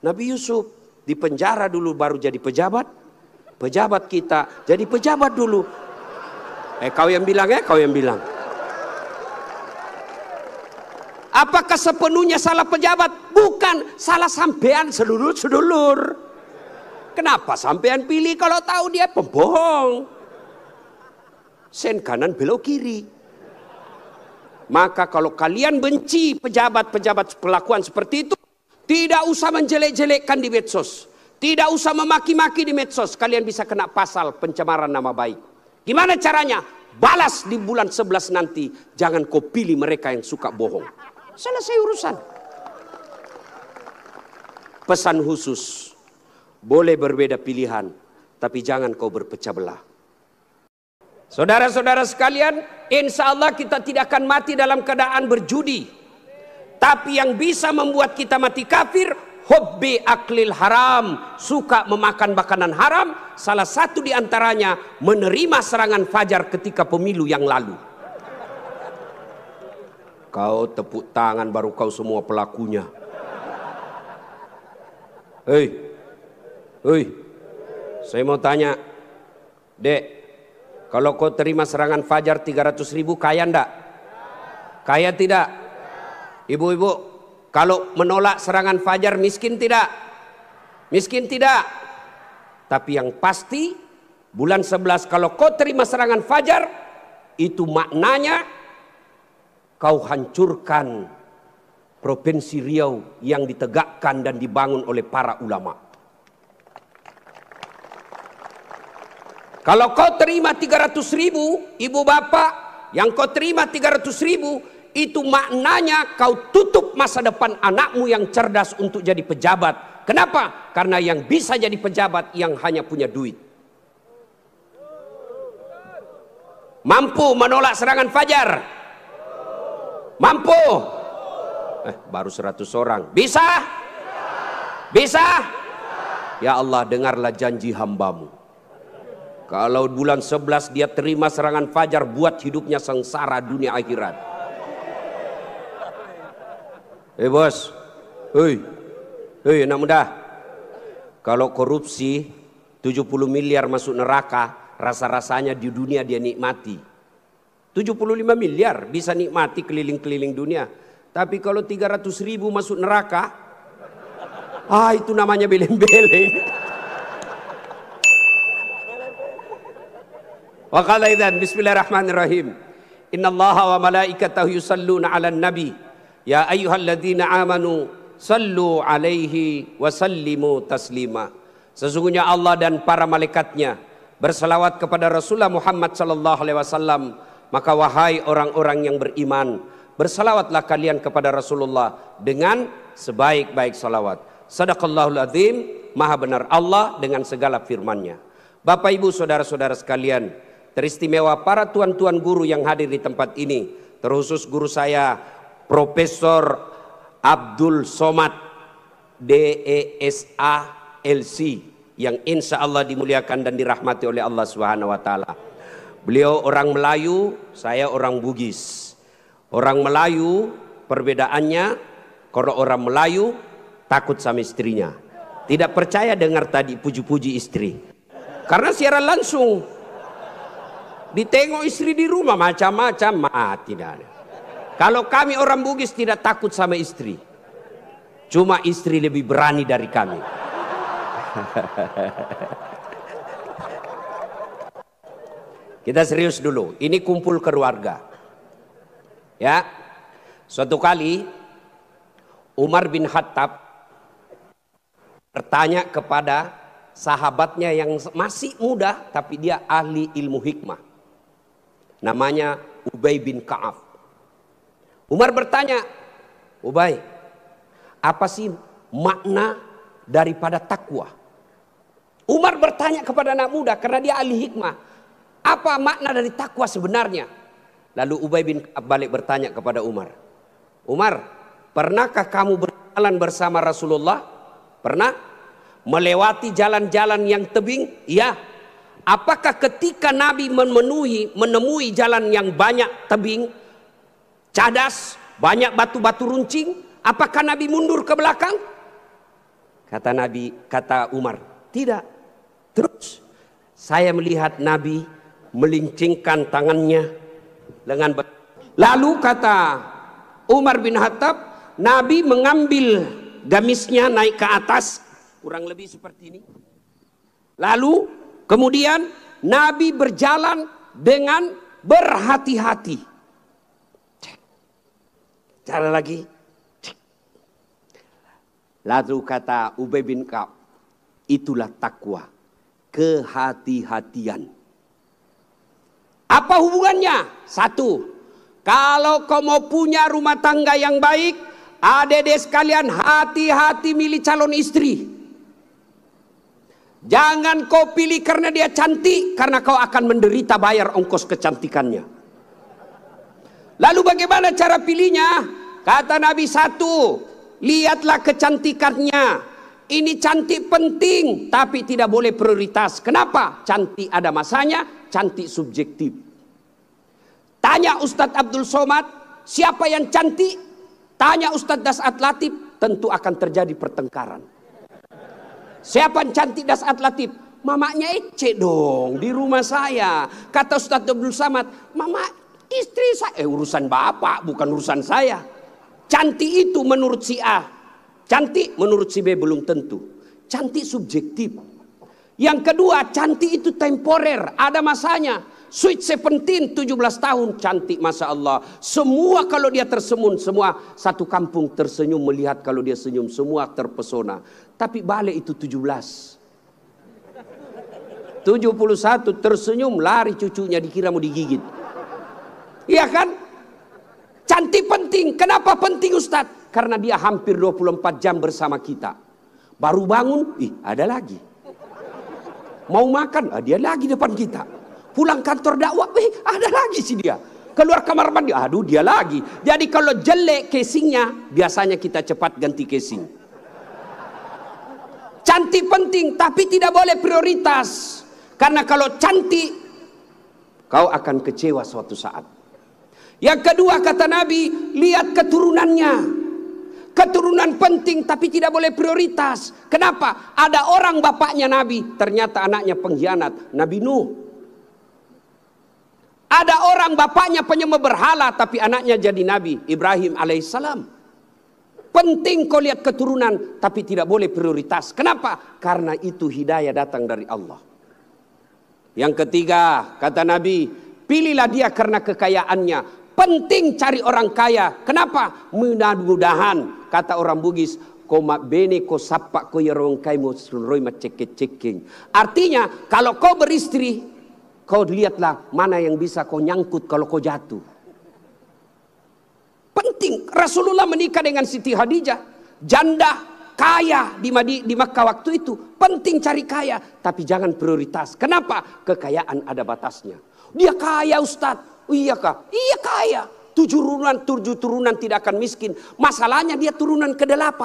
Nabi Yusuf di penjara dulu baru jadi pejabat. Pejabat kita jadi pejabat dulu. Kau yang bilang ya, kau yang bilang. Apakah sepenuhnya salah pejabat? Bukan, salah sampean sedulur-sedulur. Kenapa sampean pilih kalau tahu dia pembohong? Sen kanan belok kiri. Maka kalau kalian benci pejabat-pejabat pelakuan seperti itu, tidak usah menjelek-jelekkan di medsos. Tidak usah memaki-maki di medsos. Kalian bisa kena pasal pencemaran nama baik. Gimana caranya? Balas di bulan 11 nanti. Jangan kau pilih mereka yang suka bohong. Selesai urusan. Pesan khusus. Boleh berbeda pilihan, tapi jangan kau berpecah belah. Saudara-saudara sekalian, insya Allah kita tidak akan mati dalam keadaan berjudi. Tapi yang bisa membuat kita mati kafir, hubbi aklil haram, suka memakan makanan haram. Salah satu di antaranya menerima serangan fajar ketika pemilu yang lalu. Kau tepuk tangan baru kau semua pelakunya. Hei, saya mau tanya, Dek, kalau kau terima serangan fajar 300.000, kaya ndak? Kaya tidak? Ibu-ibu, kalau menolak serangan fajar miskin tidak? Miskin tidak? Tapi yang pasti bulan 11 kalau kau terima serangan fajar, itu maknanya kau hancurkan Provinsi Riau yang ditegakkan dan dibangun oleh para ulama. Kalau kau terima 300.000, ibu bapak, yang kau terima 300.000, itu maknanya kau tutup masa depan anakmu yang cerdas untuk jadi pejabat. Kenapa? Karena yang bisa jadi pejabat yang hanya punya duit. Mampu menolak serangan fajar? Mampu? Baru 100 orang. Bisa? Bisa? Ya Allah, dengarlah janji hambamu. Kalau bulan 11 dia terima serangan fajar, buat hidupnya sengsara dunia akhirat. Bos, hei anak muda, kalau korupsi 70 miliar masuk neraka, rasa-rasanya di dunia dia nikmati. 75 miliar bisa nikmati keliling-keliling dunia. Tapi kalau 300.000 masuk neraka, itu namanya beleng-beleng. Wa qala idzan bismillahirrahmanirrahim. Innallaha wa malaikatahu yusalluna 'alan nabi. Ya ayyuhalladzina amanu sallu 'alaihi wa sallimu taslima. Sesungguhnya Allah dan para malaikatnya berselawat kepada Rasulullah Muhammad sallallahu alaihi wasallam. Maka wahai orang-orang yang beriman, bersalawatlah kalian kepada Rasulullah dengan sebaik-baik salawat. Sadaqallahul azim, maha benar Allah dengan segala firman-Nya. Bapak Ibu saudara-saudara sekalian, teristimewa para tuan-tuan guru yang hadir di tempat ini, terkhusus guru saya Profesor Abdul Somad DESA LC yang insya Allah dimuliakan dan dirahmati oleh Allah Subhanahu wa taala. Beliau orang Melayu, saya orang Bugis. Orang Melayu perbedaannya, kalau orang Melayu takut sama istrinya, tidak percaya dengar tadi puji-puji istri, karena siaran langsung ditengok istri di rumah macam-macam, tidak ada. Kalau kami orang Bugis tidak takut sama istri, cuma istri lebih berani dari kami. Kita serius dulu, ini kumpul keluarga. Ya, suatu kali Umar bin Khattab bertanya kepada sahabatnya yang masih muda, tapi dia ahli ilmu hikmah. Namanya Ubay bin Ka'ab. Umar bertanya, Ubay, apa sih makna daripada takwa? Umar bertanya kepada anak muda karena dia ahli hikmah. Apa makna dari takwa sebenarnya? Lalu Ubay bin Ka'ab balik bertanya kepada Umar. Umar, pernahkah kamu berjalan bersama Rasulullah? Pernah? Melewati jalan-jalan yang tebing? Iya. Apakah ketika Nabi menemui jalan yang banyak tebing, cadas, banyak batu-batu runcing, apakah Nabi mundur ke belakang? Kata Nabi, kata Umar, tidak. Terus saya melihat Nabi melincingkan tangannya dengan lalu kata Umar bin Khattab, Nabi mengambil gamisnya naik ke atas, kurang lebih seperti ini. Lalu kemudian Nabi berjalan dengan berhati-hati. Cara lagi. Lalu kata Ubay bin Ka'ab, itulah takwa, kehati-hatian. Apa hubungannya? Satu, kalau kau mau punya rumah tangga yang baik, adik-adik sekalian, hati-hati milih calon istri. Jangan kau pilih karena dia cantik, karena kau akan menderita bayar ongkos kecantikannya. Lalu bagaimana cara pilihnya? Kata Nabi, satu, lihatlah kecantikannya. Ini cantik penting, tapi tidak boleh prioritas. Kenapa? Cantik ada masanya, cantik subjektif. Tanya Ustadz Abdul Somad, siapa yang cantik? Tanya Ustadz Das'at Latif, tentu akan terjadi pertengkaran. Siapa yang cantik Das'at Latif? Mamanya Ece dong, di rumah saya. Kata Ustadz Abdul Somad, mama istri saya, urusan bapak, bukan urusan saya. Cantik itu menurut si A, cantik menurut si B belum tentu. Cantik subjektif. Yang kedua, cantik itu temporer, ada masanya. Sweet 17, 17 tahun, cantik Masya Allah. Semua kalau dia tersenyum, semua satu kampung tersenyum melihat kalau dia senyum, semua terpesona. Tapi balik itu 17. 71 tersenyum, lari cucunya dikira mau digigit. Iya kan? Cantik penting. Kenapa penting Ustadz? Karena dia hampir 24 jam bersama kita. Baru bangun, ada lagi. Mau makan, dia lagi depan kita. Pulang kantor dakwah, ada lagi sih dia. Keluar kamar mandi, aduh dia lagi. Jadi kalau jelek casingnya, biasanya kita cepat ganti casing. Cantik penting, tapi tidak boleh prioritas. Karena kalau cantik, kau akan kecewa suatu saat. Yang kedua kata Nabi, lihat keturunannya. Keturunan penting tapi tidak boleh prioritas. Kenapa? Ada orang bapaknya Nabi, ternyata anaknya pengkhianat, Nabi Nuh. Ada orang bapaknya penyembah berhala tapi anaknya jadi Nabi, Ibrahim alaihissalam. Penting kau lihat keturunan tapi tidak boleh prioritas. Kenapa? Karena itu hidayah datang dari Allah. Yang ketiga kata Nabi, pilihlah dia karena kekayaannya. Penting cari orang kaya. Kenapa? Mudah-mudahan kata orang Bugis, koma bene ko sapak ko yarong kai mo suroi macek-ceking. Artinya kalau kau beristri, kau lihatlah mana yang bisa kau nyangkut kalau kau jatuh. Penting. Rasulullah menikah dengan Siti Khadijah, janda kaya di Makkah waktu itu. Penting cari kaya, tapi jangan prioritas. Kenapa? Kekayaan ada batasnya. Dia kaya Ustadz. Iya kah? Iya kaya. 7 turunan tidak akan miskin. Masalahnya dia turunan ke-8.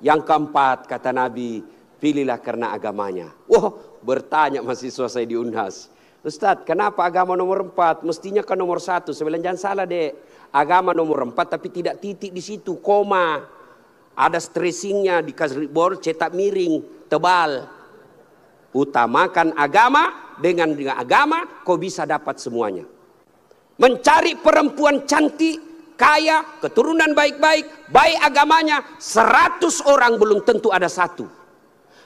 Yang keempat kata Nabi, pilihlah karena agamanya. Wah, bertanya mahasiswa saya di Unhas, Ustadz, kenapa agama nomor 4? Mestinya kan nomor 1. Saya bilang jangan salah dek. Agama nomor 4 tapi tidak titik di situ, koma. Ada stressingnya, dikasih board cetak miring, tebal. Utamakan agama, dengan agama kau bisa dapat semuanya. Mencari perempuan cantik, kaya, keturunan baik-baik, baik agamanya, 100 orang belum tentu ada 1.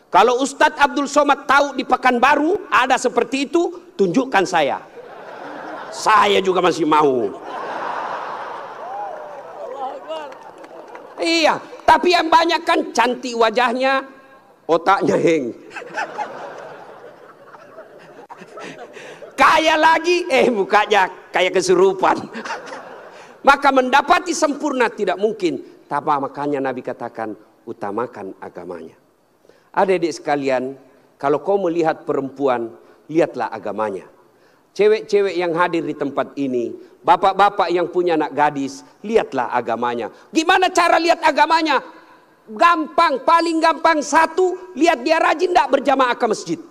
Kalau Ustadz Abdul Somad tahu di Pekanbaru ada seperti itu, tunjukkan saya. Saya juga masih mau. Iya, tapi yang banyak kan cantik wajahnya, otaknya heng. Kaya lagi, mukanya kayak kesurupan. Maka mendapati sempurna tidak mungkin. Tapi makanya Nabi katakan, utamakan agamanya. Adik-adik sekalian, kalau kau melihat perempuan, lihatlah agamanya. Cewek-cewek yang hadir di tempat ini, bapak-bapak yang punya anak gadis, lihatlah agamanya. Gimana cara lihat agamanya? Gampang, paling gampang. 1, lihat dia rajin tidak berjamaah ke masjid.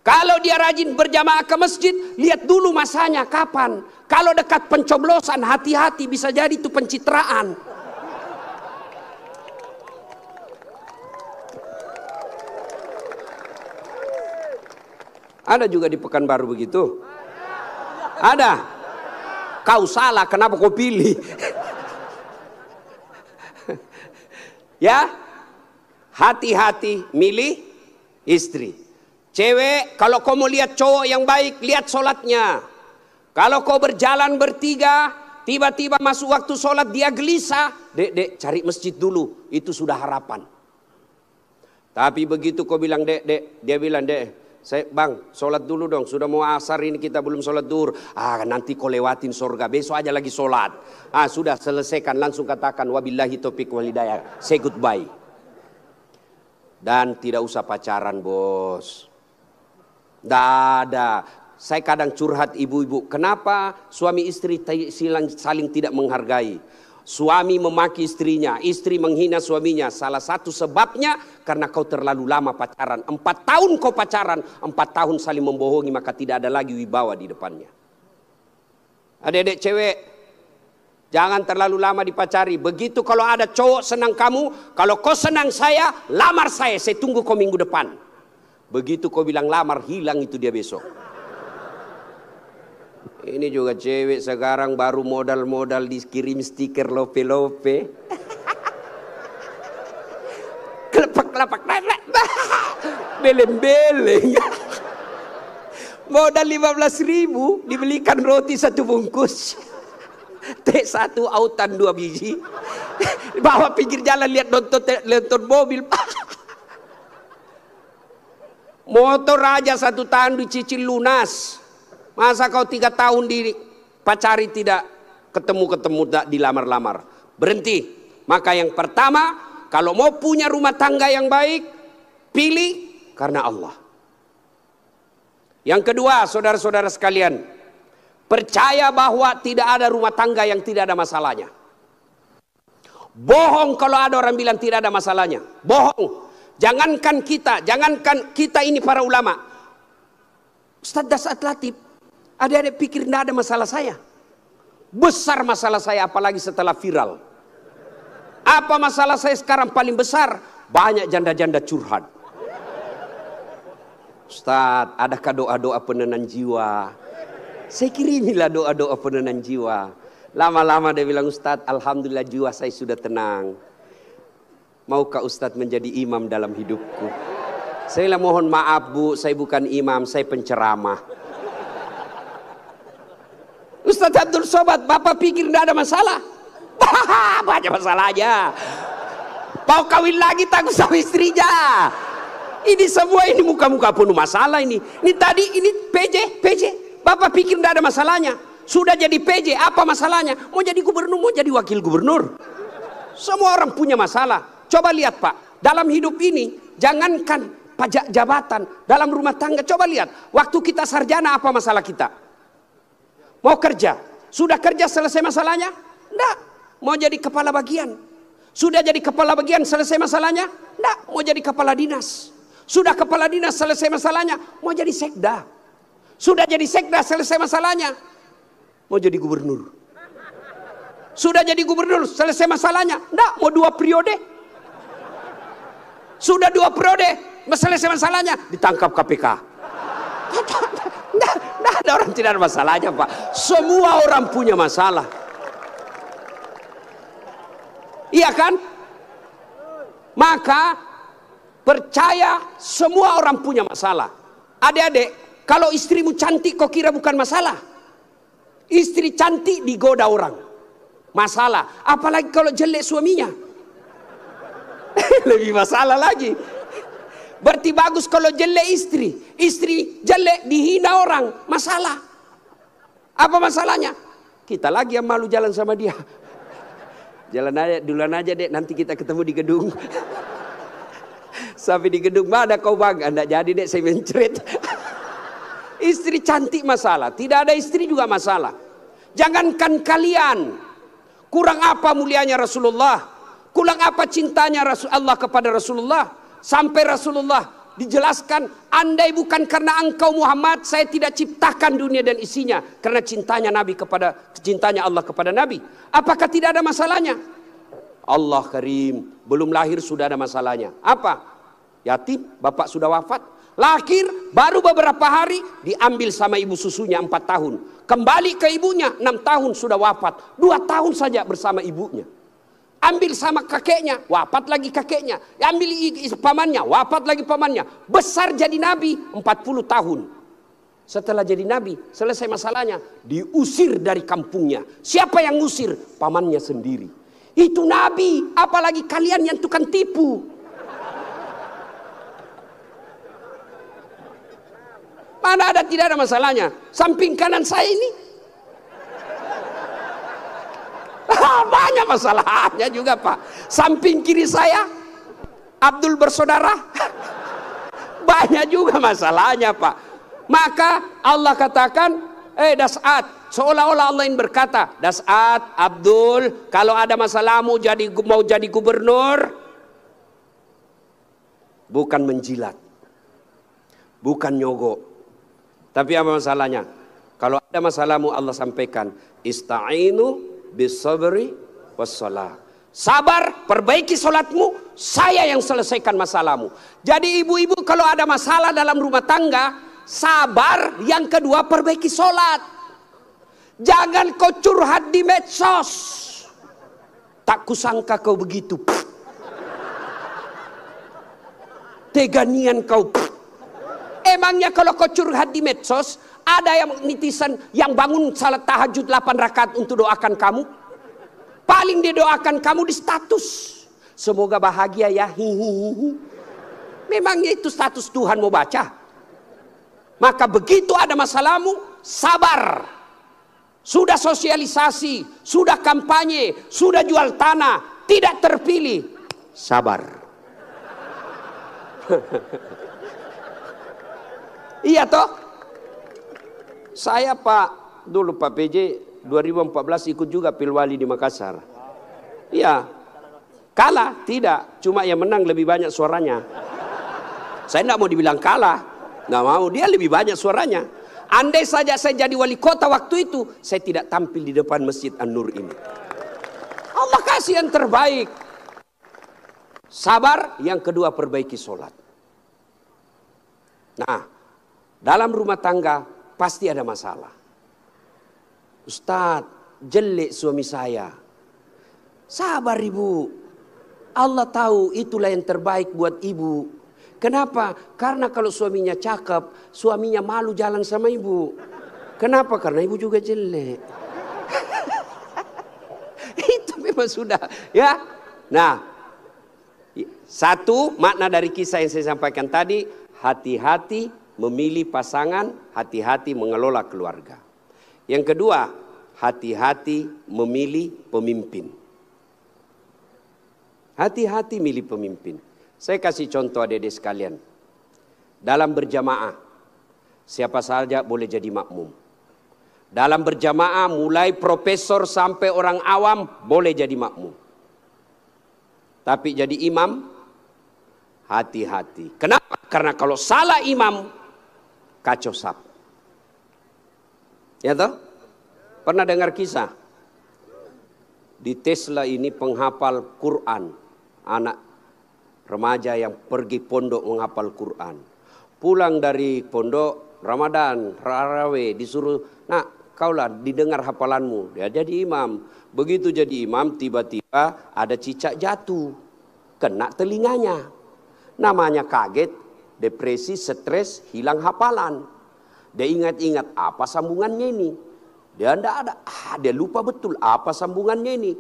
Kalau dia rajin berjamaah ke masjid, lihat dulu masanya kapan. Kalau dekat pencoblosan, hati-hati, bisa jadi itu pencitraan. Ada juga di Pekanbaru begitu? Ada? Kau salah, kenapa kau pilih? Ya, hati-hati milih istri. Cewek, kalau kau mau lihat cowok yang baik, lihat sholatnya. Kalau kau berjalan bertiga, tiba-tiba masuk waktu sholat dia gelisah, dek, cari masjid dulu, itu sudah harapan. Tapi begitu kau bilang dek, dia bilang dek, bang, sholat dulu dong, sudah mau asar ini kita belum sholat duhur. Nanti kau lewatin surga, besok aja lagi sholat. Sudah selesaikan, langsung katakan wabillahi taufiq wal hidayah, say goodbye. Dan tidak usah pacaran, bos. Tidak ada. Saya kadang curhat ibu-ibu, kenapa suami istri saling tidak menghargai? Suami memaki istrinya, istri menghina suaminya. Salah satu sebabnya karena kau terlalu lama pacaran. 4 tahun kau pacaran, 4 tahun saling membohongi, maka tidak ada lagi wibawa di depannya. Adik-adik cewek, jangan terlalu lama dipacari. Begitu kalau ada cowok senang kamu, kalau kau senang saya, lamar saya tunggu kau minggu depan. Begitu kau bilang lamar, hilang itu dia besok. Ini juga cewek sekarang baru modal-modal dikirim stiker lope-lope. Kelepak-kelepak, beleng-beleng. Modal 15.000 dibelikan roti 1 bungkus. Teh 1 autan 2 biji. Bawa pinggir jalan lihat nonton mobil. Motor aja 1 tahun dicicil lunas. Masa kau 3 tahun dipacari tidak ketemu dilamar-lamar. Berhenti. Maka yang pertama, kalau mau punya rumah tangga yang baik, pilih karena Allah. Yang kedua, saudara-saudara sekalian, percaya bahwa tidak ada rumah tangga yang tidak ada masalahnya. Bohong kalau ada orang bilang tidak ada masalahnya. Bohong. Jangankan kita ini para ulama. Ustaz Dasat Latif, adik-adik pikir tidak ada masalah saya. Besar masalah saya, apalagi setelah viral. Apa masalah saya sekarang paling besar? Banyak janda-janda curhat. Ustaz, adakah doa-doa penenang jiwa? Saya kirimilah doa-doa penenang jiwa. Lama-lama dia bilang, Ustaz, alhamdulillah jiwa saya sudah tenang. Maukah Ustadz menjadi imam dalam hidupku? Saya bilang, mohon maaf bu, saya bukan imam, saya penceramah. Ustadz Abdul Somad, bapak pikir tidak ada masalah? Banyak masalah aja. Mau kawin lagi takut sama istrinya. Ini semua ini muka-muka penuh masalah ini. Ini tadi ini PJ. Bapak pikir tidak ada masalahnya. Sudah jadi PJ, apa masalahnya? Mau jadi gubernur, mau jadi wakil gubernur. Semua orang punya masalah. Coba lihat Pak, dalam hidup ini jangankan pajak jabatan, dalam rumah tangga coba lihat. Waktu kita sarjana apa masalah kita? Mau kerja, sudah kerja selesai masalahnya? Enggak. Mau jadi kepala bagian, sudah jadi kepala bagian selesai masalahnya? Enggak. Mau jadi kepala dinas, sudah kepala dinas selesai masalahnya? Mau jadi sekda, sudah jadi sekda selesai masalahnya? Mau jadi gubernur, sudah jadi gubernur selesai masalahnya? Enggak. Mau 2 periode? Sudah 2 periode, selesai masalahnya, ditangkap KPK. Tidak ada orang tidak ada masalahnya Pak. Semua orang punya masalah. Iya kan? Maka percaya semua orang punya masalah. Adik-adik, kalau istrimu cantik kok kira bukan masalah? Istri cantik digoda orang, masalah. Apalagi kalau jelek suaminya. Lebih masalah lagi. Berarti bagus kalau jelek istri jelek dihina orang, masalah. Apa masalahnya? Kita lagi yang malu jalan sama dia. Jalan aja, duluan aja dek, nanti kita ketemu di gedung. Sampai di gedung, mana kau bang? Anda jadi dek, saya mencret. Istri cantik masalah, tidak ada istri juga masalah. Jangankan kalian, kurang apa mulianya Rasulullah? Kurang apa cintanya Allah kepada Rasulullah? Sampai Rasulullah dijelaskan, andai bukan karena engkau Muhammad, saya tidak ciptakan dunia dan isinya. Karena cintanya Allah kepada Nabi. Apakah tidak ada masalahnya? Allah Karim, belum lahir sudah ada masalahnya. Apa? Yatim, bapak sudah wafat. Lahir, baru beberapa hari diambil sama ibu susunya 4 tahun. Kembali ke ibunya 6 tahun sudah wafat. 2 tahun saja bersama ibunya. Ambil sama kakeknya, wafat lagi kakeknya. Ambil pamannya, wafat lagi pamannya. Besar jadi nabi 40 tahun. Setelah jadi nabi, selesai masalahnya, diusir dari kampungnya. Siapa yang ngusir? Pamannya sendiri. Itu nabi, apalagi kalian yang tukang tipu. Mana ada, tidak ada masalahnya. Samping kanan saya ini banyak masalahnya juga Pak. Samping kiri saya Abdul bersaudara banyak juga masalahnya Pak. Maka Allah katakan, Das'at, seolah-olah Allah yang berkata, Das'at, Abdul, kalau ada masalahmu mau jadi gubernur, bukan menjilat, bukan nyogok, tapi apa masalahnya? Kalau ada masalahmu Allah sampaikan, Ista'inu bisabri wassalah. Sabar, perbaiki solatmu, saya yang selesaikan masalahmu. Jadi ibu-ibu kalau ada masalah dalam rumah tangga, sabar. Yang kedua, perbaiki solat. Jangan kau curhat di medsos. Tak kusangka kau begitu. Teganian kau. Emangnya kalau kau curhat di medsos, ada yang netizen yang bangun salat tahajud 8 rakaat untuk doakan kamu? Paling dia doakan kamu di status, semoga bahagia ya, hihihi. Memangnya itu status Tuhan mau baca? Maka begitu ada masalahmu, sabar. Sudah sosialisasi, sudah kampanye, sudah jual tanah, tidak terpilih, sabar. Iya toh? Saya dulu Pak PJ 2014 ikut juga Pilwali di Makassar. Iya. Kalah? Tidak. Cuma yang menang lebih banyak suaranya. Saya tidak mau dibilang kalah. Nggak mau. Dia lebih banyak suaranya. Andai saja saya jadi wali kota waktu itu, saya tidak tampil di depan Masjid An-Nur ini. Allah kasih yang terbaik. Sabar. Yang kedua, perbaiki sholat. Nah, dalam rumah tangga pasti ada masalah. Ustadz, jelek suami saya. Sabar ibu. Allah tahu itulah yang terbaik buat ibu. Kenapa? Karena kalau suaminya cakep, suaminya malu jalan sama ibu. Kenapa? Karena ibu juga jelek. Itu memang sudah. Ya. Nah, satu makna dari kisah yang saya sampaikan tadi, hati-hati memilih pasangan, hati-hati mengelola keluarga. Yang kedua, hati-hati memilih pemimpin. Hati-hati milih pemimpin. Saya kasih contoh adik-adik sekalian. Dalam berjamaah, siapa saja boleh jadi makmum. Dalam berjamaah, mulai profesor sampai orang awam boleh jadi makmum. Tapi jadi imam, hati-hati. Kenapa? Karena kalau salah imam, kacau sap. Ya toh? Pernah dengar kisah? Di Tesla ini penghafal Quran. Anak remaja yang pergi pondok menghafal Quran. Pulang dari pondok, Ramadan, Tarawih, disuruh, nak kaulah didengar hafalanmu. Dia jadi imam. Begitu jadi imam, tiba-tiba ada cicak jatuh. Kena telinganya. Namanya kaget, depresi, stres, hilang hafalan. Dia ingat-ingat apa sambungannya ini. Dia tidak ada, dia lupa betul apa sambungannya ini.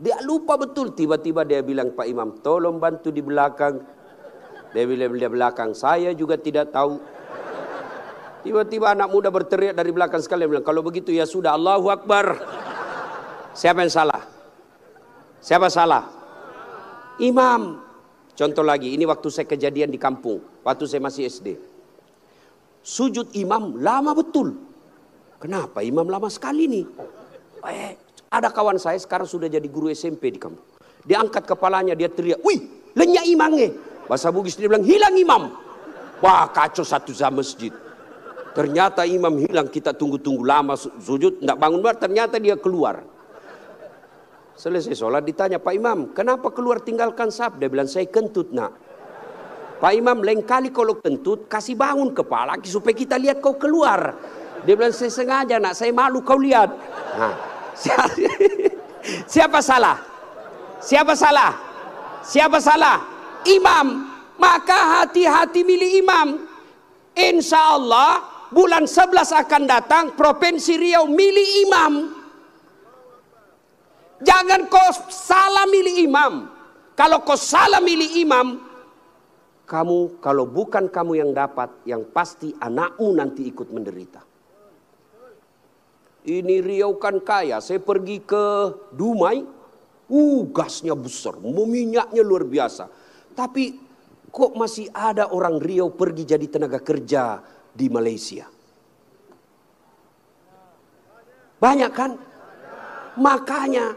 Dia lupa betul, tiba-tiba dia bilang, Pak Imam tolong bantu di belakang. Dia bilang di belakang, saya juga tidak tahu. Tiba-tiba anak muda berteriak dari belakang sekali, bilang, kalau begitu ya sudah, Allahu Akbar. Siapa yang salah? Siapa salah? Imam. Contoh lagi, ini waktu saya kejadian di kampung, waktu saya masih SD. Sujud imam lama betul. Kenapa imam lama sekali nih? Ada kawan saya sekarang sudah jadi guru SMP di kampung. Dia angkat kepalanya, dia teriak, wih, lenyap imamnya. Bahasa Bugis dia bilang, hilang imam. Wah, kacau satu masjid. Ternyata imam hilang, kita tunggu-tunggu lama sujud, tidak bangun, ternyata dia keluar. Selesai sholat ditanya, Pak Imam, kenapa keluar tinggalkan saf? Dia bilang, saya kentut nak. Pak Imam, lain kali kalau kentut, kasih bangun kepala supaya kita lihat kau keluar. Dia bilang, saya sengaja nak, saya malu kau lihat. Nah, siapa salah? Siapa salah? Siapa salah? Imam. Maka hati-hati milih imam. Insya Allah bulan 11 akan datang, Provinsi Riau milih imam. Jangan kau salah milih imam. Kalau kau salah milih imam, kamu, kalau bukan kamu yang dapat, yang pasti anakmu nanti ikut menderita. Ini Riau kan kaya. Saya pergi ke Dumai, gasnya besar, minyaknya luar biasa. Tapi kok masih ada orang Riau pergi jadi tenaga kerja di Malaysia? Banyak kan? Makanya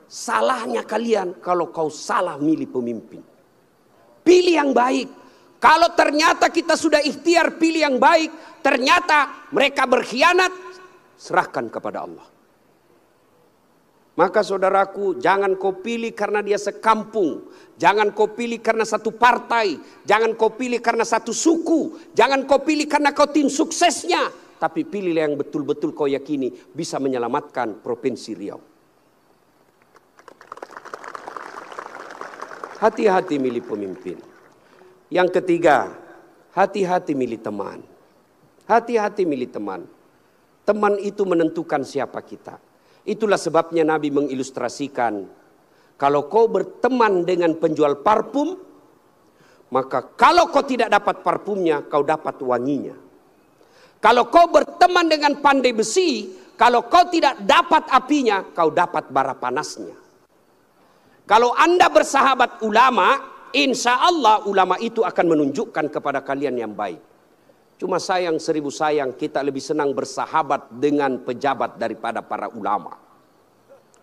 salahnya kalian kalau kau salah milih pemimpin. Pilih yang baik. Kalau ternyata kita sudah ikhtiar pilih yang baik, ternyata mereka berkhianat, serahkan kepada Allah. Maka saudaraku, jangan kau pilih karena dia sekampung. Jangan kau pilih karena satu partai. Jangan kau pilih karena satu suku. Jangan kau pilih karena kau tim suksesnya. Tapi pilihlah yang betul-betul kau yakini bisa menyelamatkan Provinsi Riau. Hati-hati milih pemimpin. Yang ketiga, hati-hati milih teman. Hati-hati milih teman. Teman itu menentukan siapa kita. Itulah sebabnya Nabi mengilustrasikan, kalau kau berteman dengan penjual parfum, maka kalau kau tidak dapat parfumnya, kau dapat wanginya. Kalau kau berteman dengan pandai besi, kalau kau tidak dapat apinya, kau dapat bara panasnya. Kalau Anda bersahabat ulama, insya Allah ulama itu akan menunjukkan kepada kalian yang baik. Cuma sayang 1000 sayang, kita lebih senang bersahabat dengan pejabat daripada para ulama.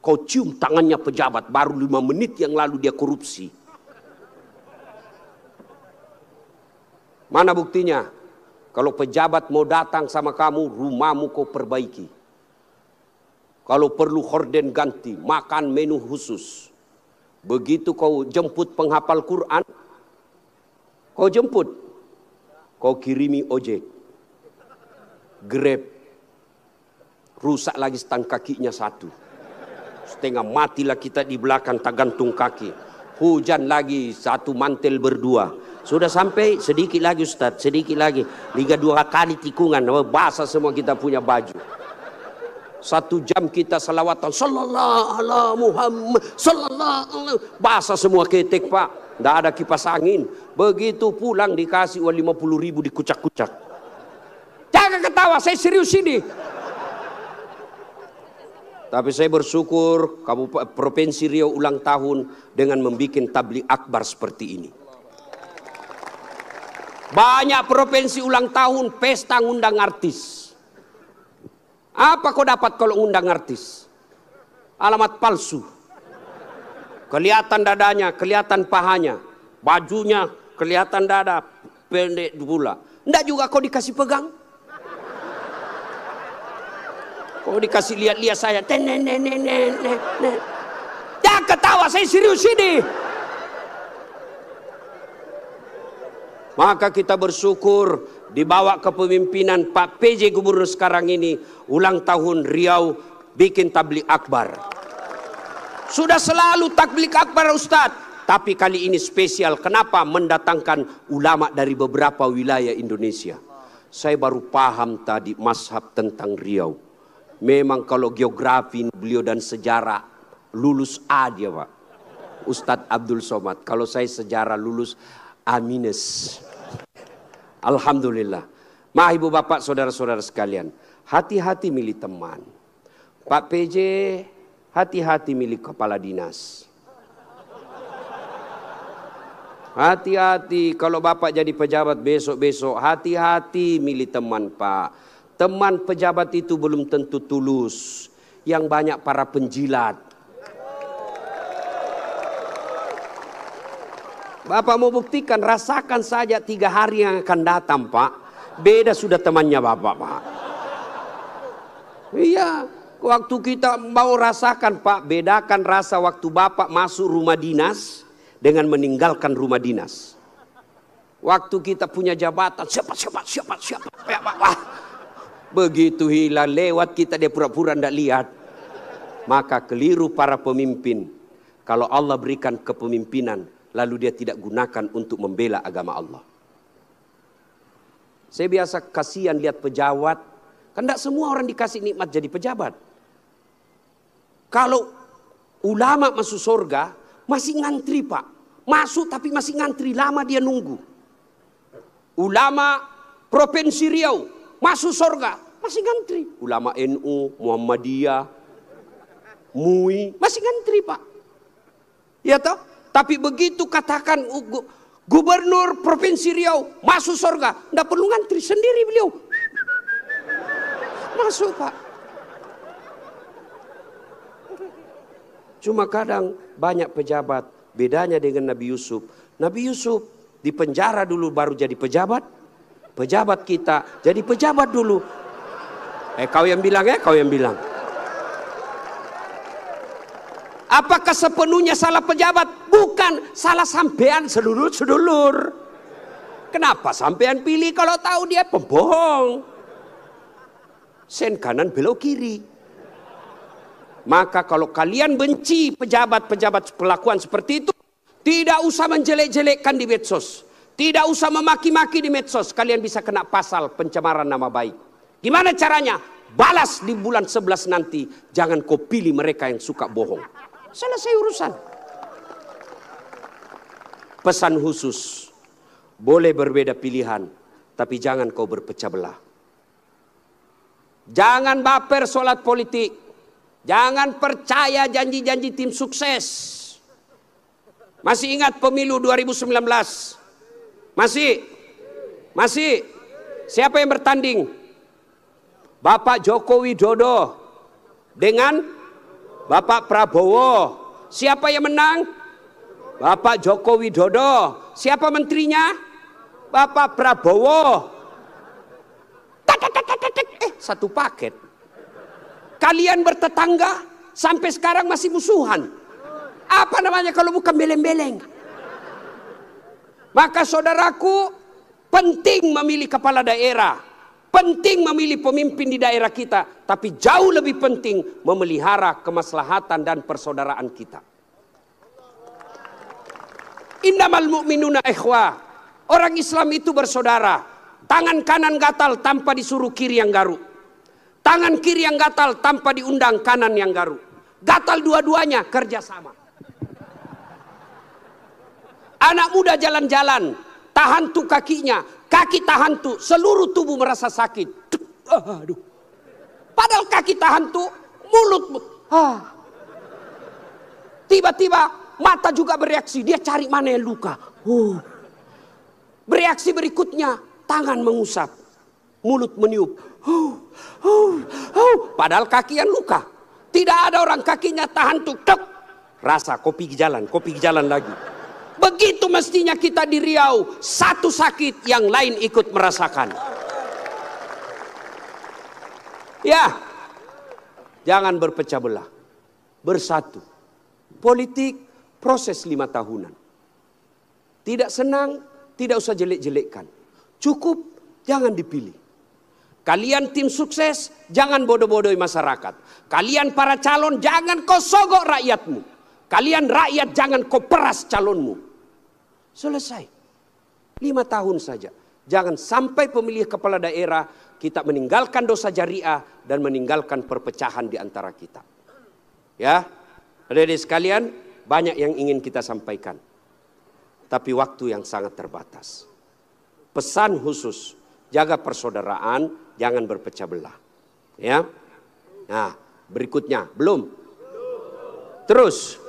Kau cium tangannya pejabat, baru 5 menit yang lalu dia korupsi. Mana buktinya? Kalau pejabat mau datang sama kamu, rumahmu kau perbaiki. Kalau perlu horden ganti, makan menu khusus. Begitu kau jemput penghafal Quran, kau jemput. Kau kirimi ojek, Grab, rusak lagi stang kakinya satu. Setengah matilah kita di belakang tak gantung kaki. Hujan lagi satu mantel berdua. Sudah sampai sedikit lagi Ustaz, sedikit lagi. 2 kali tikungan, basah semua kita punya baju. 1 jam kita salawatan, sallallahu ala Muhammad, sallallahu, basah semua ketek Pak. Tidak ada kipas angin. Begitu pulang dikasih uang 50.000 dikucak-kucak. Jangan ketawa, saya serius ini. Tapi saya bersyukur Provinsi Riau ulang tahun dengan membuat tabligh akbar seperti ini. Banyak provinsi ulang tahun pesta ngundang artis. Apa kau dapat kalau ngundang artis? Alamat palsu. Kelihatan dadanya, kelihatan pahanya, bajunya kelihatan dada, pendek pula. Nggak juga kau dikasih pegang. Kau dikasih lihat-lihat saya. Jangan ketawa, saya serius ini. Maka kita bersyukur dibawa kepemimpinan Pak PJ Gubernur sekarang ini, ulang tahun Riau bikin tabligh akbar. Sudah selalu tabligh akbar Ustadz, tapi kali ini spesial. Kenapa? Mendatangkan ulama dari beberapa wilayah Indonesia. Saya baru paham tadi mazhab tentang Riau. Memang kalau geografi beliau dan sejarah lulus A dia Pak. Ustadz Abdul Somad. Kalau saya sejarah lulus A-. Alhamdulillah. Mah ibu bapak saudara-saudara sekalian, hati-hati milih teman. Pak PJ, hati-hati milih kepala dinas. Hati-hati kalau bapak jadi pejabat besok-besok, hati-hati milih teman Pak. Teman pejabat itu belum tentu tulus. Yang banyak para penjilat. Bapak mau buktikan, rasakan saja 3 hari yang akan datang, Pak. Beda sudah temannya Bapak, Pak. Iya, waktu kita mau rasakan, Pak, bedakan rasa waktu Bapak masuk rumah dinas dengan meninggalkan rumah dinas. Waktu kita punya jabatan, siapa. Ya, Pak. Wah, begitu hilang lewat kita dia pura-pura tidak lihat. Maka keliru para pemimpin. Kalau Allah berikan kepemimpinan, lalu dia tidak gunakan untuk membela agama Allah. Saya biasa kasihan lihat pejabat. Kan tidak semua orang dikasih nikmat jadi pejabat. Kalau ulama masuk surga, masih ngantri, Pak. Masuk tapi masih ngantri, lama dia nunggu. Ulama Provinsi Riau masuk surga, masih ngantri. Ulama NU, Muhammadiyah, MUI, masih ngantri, Pak. Ya toh? Tapi begitu katakan Gubernur Provinsi Riau masuk surga, tidak perlu ngantri, sendiri beliau masuk, Pak. Cuma kadang banyak pejabat, bedanya dengan Nabi Yusuf. Nabi Yusuf di penjara dulu baru jadi pejabat. Pejabat kita jadi pejabat dulu. Kau yang bilang kau yang bilang. Apakah sepenuhnya salah pejabat? Bukan, salah sampean sedulur-sedulur. Kenapa sampean pilih kalau tahu dia pembohong? Sen kanan belok kiri. Maka kalau kalian benci pejabat-pejabat perlakuan seperti itu, tidak usah menjelek-jelekkan di medsos. Tidak usah memaki-maki di medsos. Kalian bisa kena pasal pencemaran nama baik. Gimana caranya? Balas di bulan 11 nanti. Jangan kau pilih mereka yang suka bohong. Selesai urusan. Pesan khusus. Boleh berbeda pilihan, tapi jangan kau berpecah belah. Jangan baper solat politik. Jangan percaya janji-janji tim sukses. Masih ingat pemilu 2019? Masih. Siapa yang bertanding? Bapak Joko Widodo dengan Bapak Prabowo. Siapa yang menang? Bapak Joko Widodo. Siapa menterinya? Bapak Prabowo. Satu paket. Kalian bertetangga sampai sekarang masih musuhan. Apa namanya kalau bukan beleng-beleng? Maka saudaraku, penting memilih kepala daerah. Penting memilih pemimpin di daerah kita. Tapi jauh lebih penting memelihara kemaslahatan dan persaudaraan kita. Innamal mu'minuna ikhwah. Orang Islam itu bersaudara. Tangan kanan gatal tanpa disuruh kiri yang garuk. Tangan kiri yang gatal tanpa diundang kanan yang garuk. Gatal dua-duanya kerjasama. Anak muda jalan-jalan, tahan tuh kakinya, kaki tahan tuh, seluruh tubuh merasa sakit. Aduh. Padahal kaki tahan tuh, mulut. Tiba-tiba mata juga bereaksi, dia cari mana yang luka. Bereaksi berikutnya, tangan mengusap, mulut meniup. Padahal kaki yang luka. Tidak ada orang kakinya tahan tuh, rasa kopi jalan lagi. Begitu mestinya kita di Riau, satu sakit yang lain ikut merasakan. Ya, jangan berpecah belah, bersatu. Politik proses 5 tahunan. Tidak senang, tidak usah jelek-jelekkan. Cukup, jangan dipilih. Kalian tim sukses, jangan bodoh-bodohi masyarakat. Kalian para calon, jangan kau sogok rakyatmu. Kalian rakyat, jangan kau peras calonmu. Selesai. 5 tahun saja. Jangan sampai pemilih kepala daerah kita meninggalkan dosa jariah dan meninggalkan perpecahan di antara kita. Ya, adik-adik sekalian, banyak yang ingin kita sampaikan. Tapi waktu yang sangat terbatas. Pesan khusus, jaga persaudaraan, jangan berpecah belah. Ya. Nah, berikutnya, belum? Terus.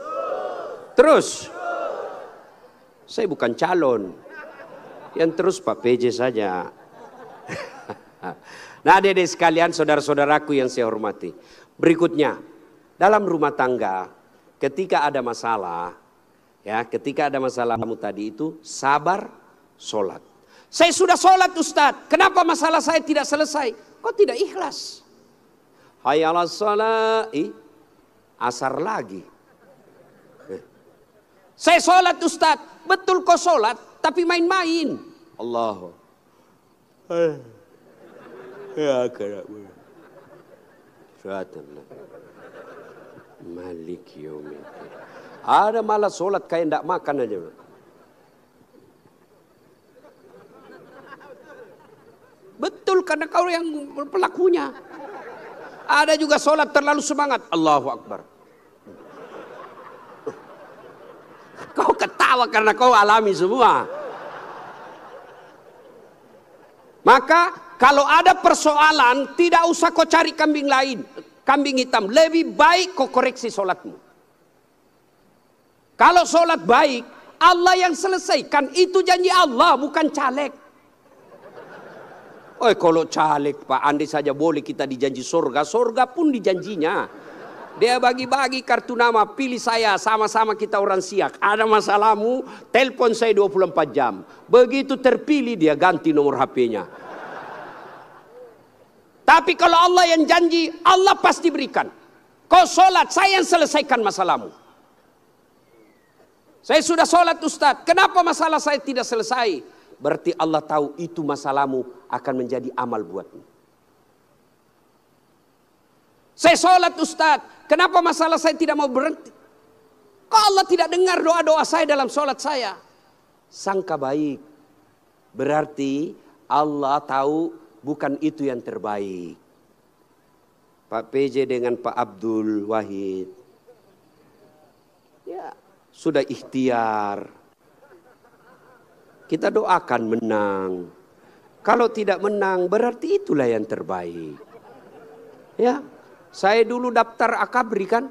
Saya bukan calon. Yang terus Pak PJ saja. Nah, adik-adik sekalian, saudara-saudaraku yang saya hormati. Berikutnya, dalam rumah tangga, ketika ada masalah, Ya, ketika ada masalahmu tadi itu sabar, sholat. Saya sudah sholat Ustadz, kenapa masalah saya tidak selesai? Kok tidak ikhlas? Hayya 'alas shalah, asar lagi. Saya sholat Ustadz, betul kok sholat, tapi main-main. Allah. Ya kerabu. Malik yaumiddin. Ada malah sholat kayak ndak makan aja. Betul, karena kau yang pelakunya. Ada juga sholat terlalu semangat. Allahu Akbar. Kau ketawa karena kau alami semua. Maka kalau ada persoalan, tidak usah kau cari kambing lain, kambing hitam. Lebih baik kau koreksi sholatmu. Kalau sholat baik, Allah yang selesaikan. Itu janji Allah, bukan caleg. Oh, kalau caleg Pak, andai saja boleh kita dijanji surga. Surga pun dijanjinya. Dia bagi-bagi kartu nama, pilih saya, sama-sama kita orang Siak. Ada masalahmu, telepon saya 24 jam. Begitu terpilih dia ganti nomor HP-nya. Tapi kalau Allah yang janji, Allah pasti berikan. Kau sholat, saya yang selesaikan masalahmu. Saya sudah sholat Ustadz, kenapa masalah saya tidak selesai? Berarti Allah tahu itu masalahmu akan menjadi amal buatmu. Saya sholat Ustadz, kenapa masalah saya tidak mau berhenti? Kok Allah tidak dengar doa-doa saya dalam sholat saya? Sangka baik. Berarti Allah tahu bukan itu yang terbaik. Pak PJ dengan Pak Abdul Wahid. Ya. Sudah ikhtiar. Kita doakan menang. Kalau tidak menang berarti itulah yang terbaik. Ya, saya dulu daftar akabri kan,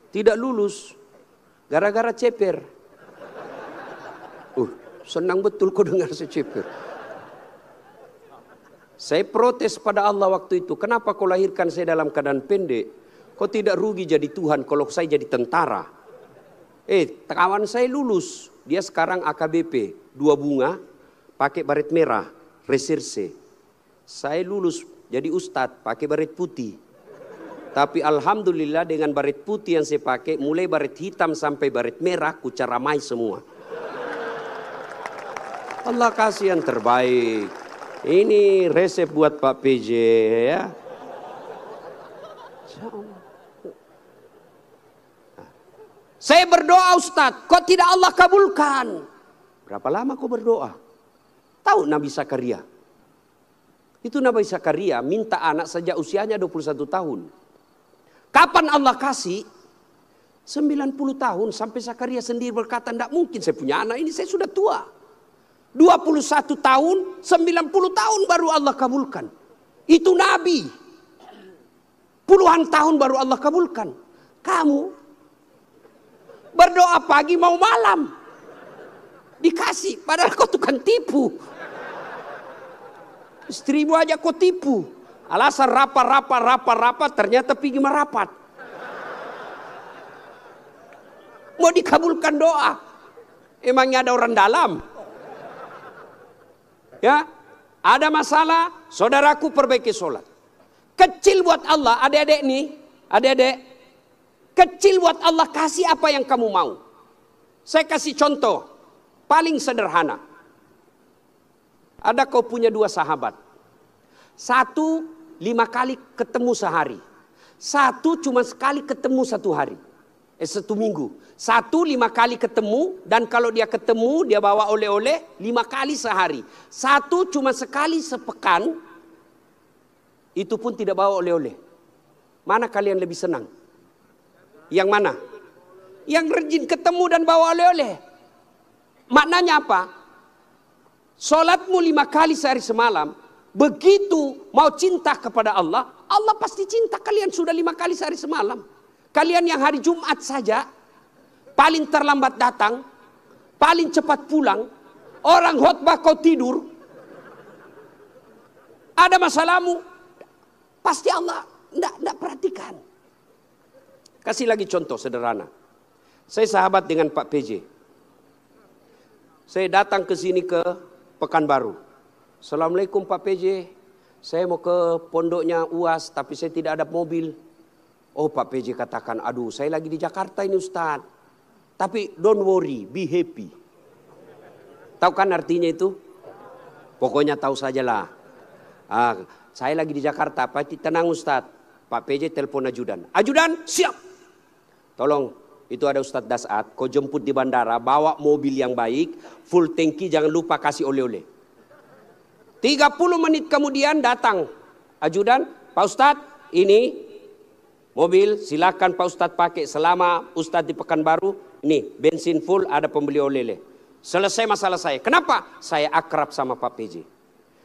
tidak lulus gara-gara ceper. Senang betul kau dengar saya ceper. Saya protes pada Allah waktu itu. Kenapa kau lahirkan saya dalam keadaan pendek? Kau tidak rugi jadi Tuhan kalau saya jadi tentara. Kawan saya lulus, dia sekarang AKBP, 2 bunga, pakai baret merah, reserse. Saya lulus jadi ustadz, pakai baret putih. Tapi alhamdulillah dengan baret putih yang saya pakai, mulai baret hitam sampai baret merah, ku caramai semua. Allah kasih yang terbaik. Ini resep buat Pak PJ ya. Saya berdoa Ustadz, kok tidak Allah kabulkan? Berapa lama kau berdoa? Tahu Nabi Zakaria? Itu Nabi Zakaria minta anak sejak usianya 21 tahun. Kapan Allah kasih? 90 tahun sampai Zakaria sendiri berkata, tidak mungkin saya punya anak ini, saya sudah tua. 21 tahun, 90 tahun baru Allah kabulkan. Itu Nabi. Puluhan tahun baru Allah kabulkan. Kamu berdoa pagi mau malam. Dikasih, padahal kau tukang tipu. Istrimu aja kau tipu. Alasan rapat, ternyata pergi merapat. Mau dikabulkan doa. Emangnya ada orang dalam? Ya, ada masalah, saudaraku perbaiki sholat. Kecil buat Allah, adik-adik nih, adik-adik. Kecil buat Allah, kasih apa yang kamu mau. Saya kasih contoh, paling sederhana. Ada kau punya 2 sahabat. 1 5 kali ketemu sehari. 1 cuma sekali ketemu 1 hari. 1 minggu. 1 5 kali ketemu, dan kalau dia ketemu dia bawa oleh-oleh 5 kali sehari. 1 cuma sekali sepekan, itu pun tidak bawa oleh-oleh. Mana kalian lebih senang? Yang mana? Yang rajin ketemu dan bawa oleh-oleh. Maknanya apa? Sholatmu 5 kali sehari semalam, begitu mau cinta kepada Allah, Allah pasti cinta. Kalian sudah 5 kali sehari semalam. Kalian yang hari Jumat saja, paling terlambat datang, paling cepat pulang, orang khotbah kau tidur, ada masalahmu, pasti Allah tidak perhatikan. Kasih lagi contoh sederhana. Saya sahabat dengan Pak PJ. Saya datang ke sini ke Pekanbaru. Assalamualaikum Pak PJ. Saya mau ke pondoknya UAS tapi saya tidak ada mobil. Oh Pak PJ katakan, aduh saya lagi di Jakarta ini Ustaz. Tapi don't worry, be happy. Tahu kan artinya itu? Pokoknya tahu sajalah. Saya lagi di Jakarta, tenang Ustaz. Pak PJ telepon ajudan. Ajudan siap. Tolong. Itu ada Ustadz Dasat, kau jemput di bandara, bawa mobil yang baik, full tangki, jangan lupa kasih oleh-oleh. 30 menit kemudian datang ajudan, Pak Ustadz ini mobil silakan Pak Ustadz pakai selama Ustadz di Pekanbaru, ini bensin full, ada pembeli oleh-oleh. Selesai masalah saya. Kenapa? Saya akrab sama Pak PJ.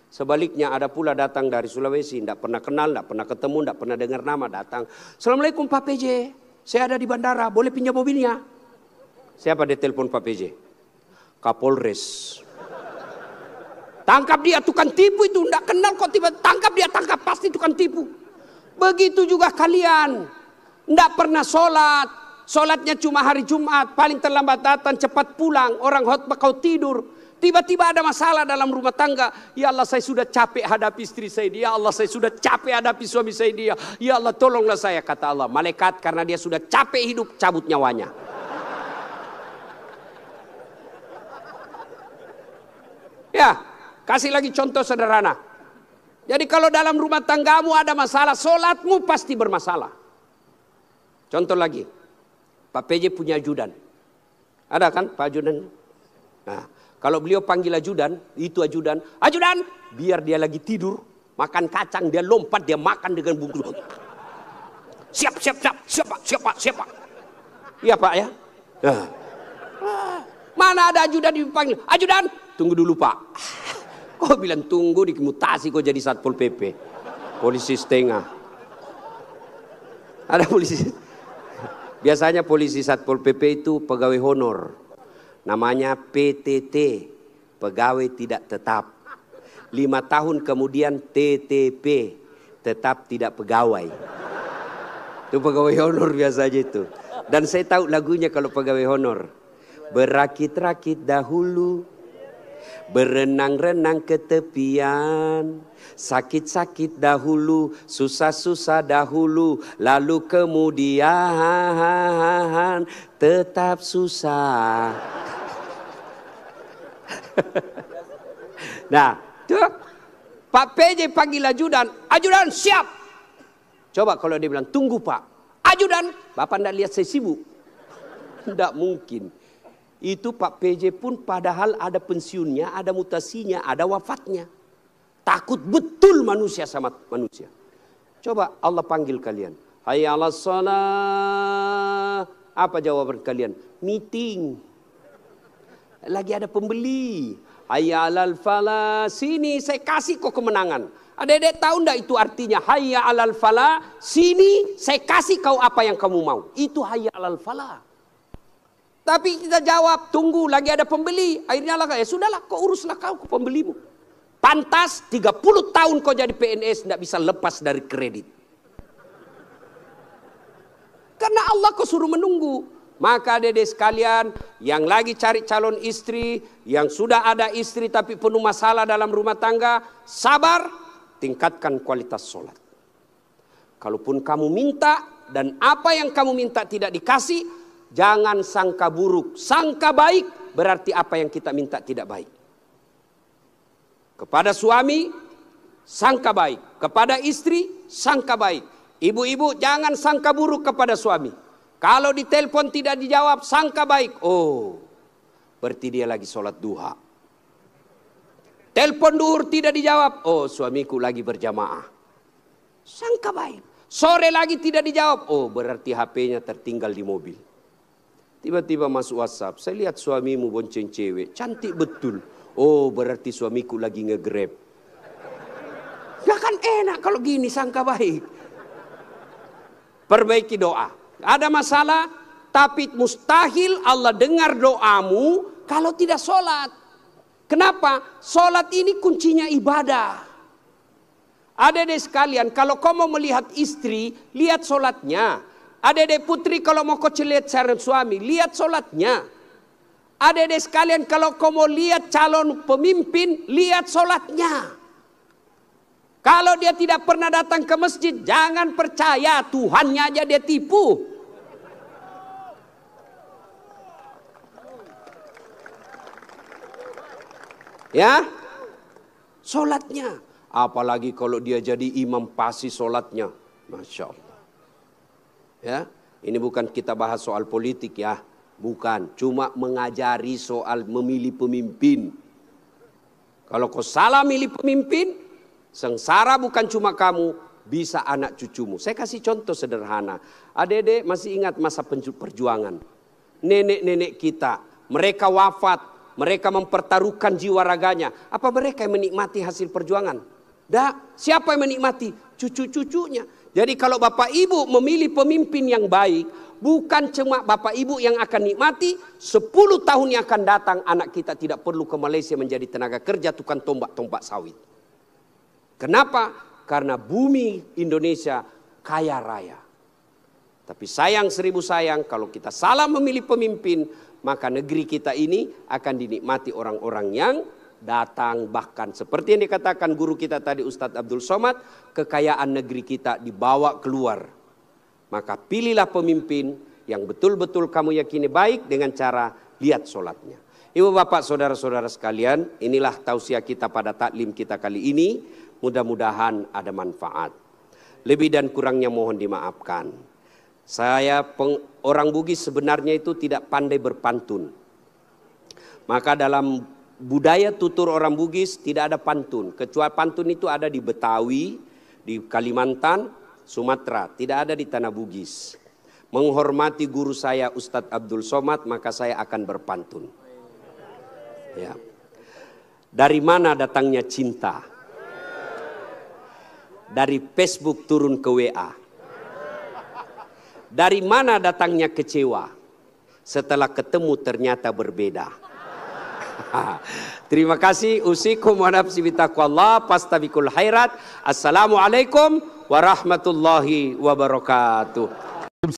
Sebaliknya ada pula datang dari Sulawesi, tidak pernah kenal, tidak pernah ketemu, tidak pernah dengar nama, datang. Assalamualaikum Pak PJ. Saya ada di bandara, boleh pinjam mobilnya? Siapa dia telepon Pak PJ? Kapolres. Tangkap dia, tukang tipu itu. Tidak kenal kok tiba tangkap dia, tangkap. Pasti tukang tipu. Begitu juga kalian. Tidak pernah sholat. Sholatnya cuma hari Jumat. Paling terlambat datang, cepat pulang. Orang khotbah kau tidur. Tiba-tiba ada masalah dalam rumah tangga. Ya Allah saya sudah capek hadapi istri saya. Ya Allah saya sudah capek hadapi suami saya dia. Ya Allah tolonglah saya, kata Allah. Malaikat karena dia sudah capek hidup, cabut nyawanya. Ya, kasih lagi contoh sederhana. Jadi kalau dalam rumah tanggamu ada masalah, sholatmu pasti bermasalah. Contoh lagi. Pak PJ punya ajudan. Ada kan Pak ajudan? Nah. Kalau beliau panggil ajudan, itu ajudan, ajudan, biar dia lagi tidur, makan kacang, dia lompat, dia makan dengan bungkus. Siap, Pak. Iya Pak ya. Mana ada ajudan dipanggil, ajudan, tunggu dulu Pak. Kau bilang tunggu, dimutasi kau jadi Satpol PP, polisi setengah. Ada polisi. Biasanya polisi Satpol PP itu pegawai honor. Namanya PTT, pegawai tidak tetap. 5 tahun kemudian TTP, tetap tidak pegawai. Itu pegawai honor biasanya itu. Dan saya tahu lagunya kalau pegawai honor. Berakit-rakit dahulu, berenang-renang ke tepian, sakit-sakit dahulu, susah-susah dahulu, lalu kemudian tetap susah. Nah, tuh Pak PJ panggil ajudan, ajudan siap. Coba kalau dia bilang tunggu Pak, ajudan, Bapak tidak lihat saya sibuk. Tidak mungkin. Itu Pak PJ pun padahal ada pensiunnya, ada mutasinya, ada wafatnya. Takut betul manusia sama manusia. Coba Allah panggil kalian. Hayya 'alas shalah. Apa jawaban kalian? Meeting. Lagi ada pembeli. Hayya 'alal falah. Sini saya kasih kau kemenangan. Adik-adik tahu enggak itu artinya hayya 'alal falah? Sini saya kasih kau apa yang kamu mau. Itu hayya 'alal falah. Tapi kita jawab, tunggu lagi ada pembeli. Akhirnya lah, ya sudahlah kau uruslah kau pembelimu. Pantas 30 tahun kau jadi PNS tidak bisa lepas dari kredit. Karena Allah kau suruh menunggu. Maka adik-adik sekalian yang lagi cari calon istri, yang sudah ada istri tapi penuh masalah dalam rumah tangga, sabar, tingkatkan kualitas sholat. Kalaupun kamu minta dan apa yang kamu minta tidak dikasih, jangan sangka buruk, sangka baik, berarti apa yang kita minta tidak baik. Kepada suami, sangka baik. Kepada istri, sangka baik. Ibu-ibu jangan sangka buruk kepada suami. Kalau ditelepon tidak dijawab, sangka baik. Oh, berarti dia lagi sholat duha. Telepon duhur tidak dijawab. Oh, suamiku lagi berjamaah. Sangka baik. Sore lagi tidak dijawab. Oh, berarti HP-nya tertinggal di mobil. Tiba-tiba masuk WhatsApp. Saya lihat suamimu bonceng cewek. Cantik betul. Oh, berarti suamiku lagi nge-grab. Gak kan enak kalau gini, sangka baik. Perbaiki doa. Ada masalah, tapi mustahil Allah dengar doamu kalau tidak sholat. Kenapa? Sholat ini kuncinya ibadah. Adik-adik sekalian, kalau kau mau melihat istri, lihat sholatnya. Adik-adik putri kalau mau kau lihat calon suami, lihat sholatnya. Adik-adik sekalian kalau kau mau lihat calon pemimpin, lihat sholatnya. Kalau dia tidak pernah datang ke masjid, jangan percaya, Tuhannya aja dia tipu. Ya, sholatnya. Apalagi kalau dia jadi imam pasti sholatnya. Masya Allah. Ya, ini bukan kita bahas soal politik ya. Bukan, cuma mengajari soal memilih pemimpin. Kalau kau salah milih pemimpin, sengsara bukan cuma kamu, bisa anak cucumu. Saya kasih contoh sederhana. Adik-adik masih ingat masa perjuangan. Nenek-nenek kita, mereka wafat, mereka mempertaruhkan jiwa raganya. Apa mereka yang menikmati hasil perjuangan? Dah, siapa yang menikmati? Cucu-cucunya. Jadi kalau Bapak Ibu memilih pemimpin yang baik, bukan cuma Bapak Ibu yang akan nikmati, 10 tahun yang akan datang anak kita tidak perlu ke Malaysia menjadi tenaga kerja tukang tombak-tombak sawit. Kenapa? Karena bumi Indonesia kaya raya. Tapi sayang seribu sayang kalau kita salah memilih pemimpin, maka negeri kita ini akan dinikmati orang-orang yang datang. Bahkan seperti yang dikatakan guru kita tadi Ustadz Abdul Somad, kekayaan negeri kita dibawa keluar. Maka pilihlah pemimpin yang betul-betul kamu yakini baik dengan cara lihat sholatnya. Ibu bapak saudara-saudara sekalian, inilah tausiah kita pada taklim kita kali ini. Mudah-mudahan ada manfaat. Lebih dan kurangnya mohon dimaafkan. Saya orang Bugis sebenarnya itu tidak pandai berpantun. Maka dalam budaya tutur orang Bugis tidak ada pantun. Kecuali pantun itu ada di Betawi, di Kalimantan, Sumatera. Tidak ada di tanah Bugis. Menghormati guru saya Ustadz Abdul Somad, maka saya akan berpantun. Ya. Dari mana datangnya cinta? Dari Facebook turun ke WA. Dari mana datangnya kecewa? Setelah ketemu ternyata berbeda. Terima kasih. Usikum wa nafsi bitaqwallah pastabikul khairat. Assalamualaikum warahmatullahi wabarakatuh.